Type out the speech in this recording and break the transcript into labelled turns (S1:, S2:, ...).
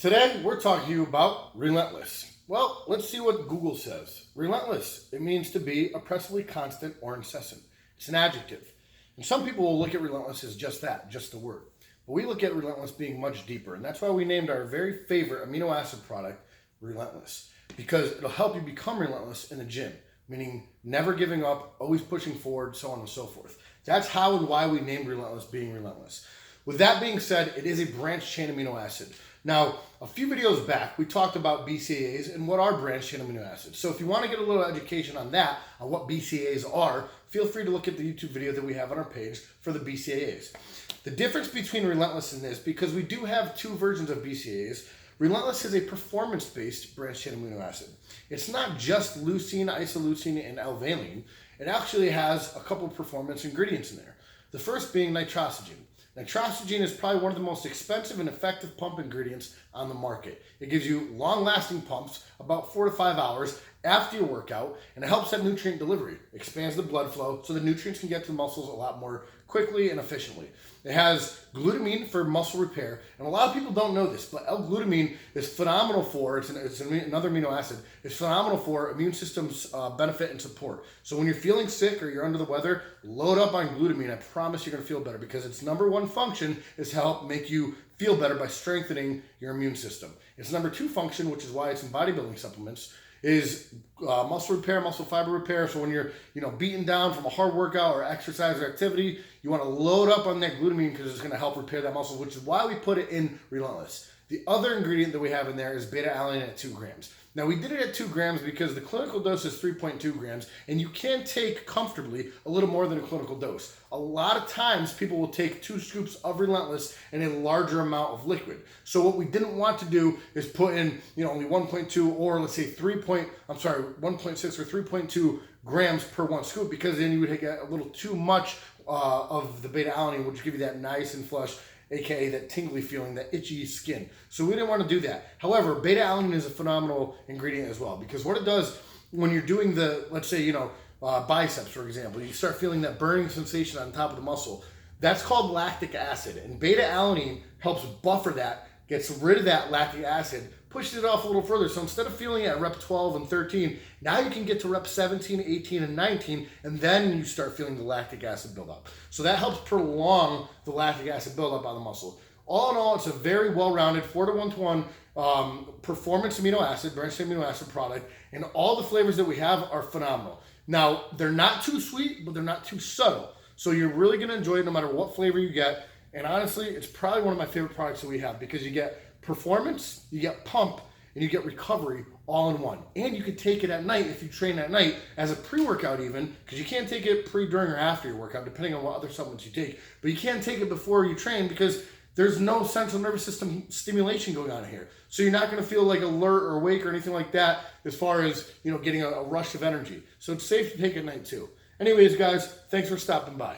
S1: Today, we're talking to you about Relentless. Well, let's see what Google says. Relentless, it means to be oppressively constant or incessant. It's an adjective. And some people will look at relentless as just that, just a word. But we look at relentless being much deeper. And that's why we named our very favorite amino acid product Relentless. Because it'll help you become relentless in the gym. Meaning never giving up, always pushing forward, so on and so forth. That's how and why we named Relentless being relentless. With that being said, it is a branched chain amino acid. Now, a few videos back, we talked about BCAAs and what are branched chain amino acids. So if you want to get a little education on that, on what BCAAs are, feel free to look at the YouTube video that we have on our page for the BCAAs. The difference between Relentless and this, because we do have two versions of BCAAs, Relentless is a performance-based branched chain amino acid. It's not just leucine, isoleucine, and L-valine. It actually has a couple of performance ingredients in there. The first being nitrosamine. Nitrosamine is probably one of the most expensive and effective pump ingredients on the market. It gives you long-lasting pumps, about 4 to 5 hours after your workout, and it helps that nutrient delivery. It expands the blood flow so the nutrients can get to the muscles a lot more quickly and efficiently. It has glutamine for muscle repair, and a lot of people don't know this, but L-glutamine is phenomenal for, it's another amino acid, it's phenomenal for immune system's benefit and support. So when you're feeling sick or you're under the weather, load up on glutamine. I promise you're gonna feel better because its number one function is to help make you feel better by strengthening your immune system. Its number two function, which is why it's in bodybuilding supplements, is muscle repair, muscle fiber repair. So when you're beaten down from a hard workout or exercise or activity, you want to load up on that glutamine because it's going to help repair that muscle, which is why we put it in Relentless. The other ingredient that we have in there is beta-alanine at 2 grams. Now we did it at 2 grams because the clinical dose is 3.2 grams, and you can take comfortably a little more than a clinical dose. A lot of times people will take 2 scoops of Relentless and a larger amount of liquid. So what we didn't want to do is put in only 1.2 or let's say 1.6 or 3.2 grams per 1 scoop, because then you would get a little too much of the beta-alanine, which give you that nice and flush, aka that tingly feeling, that itchy skin. So we didn't want to do that. However, beta-alanine is a phenomenal ingredient as well, because what it does when you're doing the, let's say, biceps, for example, you start feeling that burning sensation on top of the muscle. That's called lactic acid, and beta-alanine helps buffer that, gets rid of that lactic acid, pushes it off a little further. So instead of feeling it at rep 12 and 13, now you can get to rep 17, 18, and 19, and then you start feeling the lactic acid build up. So that helps prolong the lactic acid build up on the muscle. All in all, it's a very well-rounded 4-to-1-to-1 performance amino acid, branched amino acid product, and all the flavors that we have are phenomenal. Now, they're not too sweet, but they're not too subtle. So you're really gonna enjoy it no matter what flavor you get. And honestly, it's probably one of my favorite products that we have, because you get performance, you get pump, and you get recovery all in one. And you can take it at night if you train at night as a pre-workout even, because you can't take it pre, during, or after your workout, depending on what other supplements you take. But you can't take it before you train because there's no central nervous system stimulation going on here. So you're not gonna feel like alert or awake or anything like that as far as getting a rush of energy. So it's safe to take at night too. Anyways, guys, thanks for stopping by.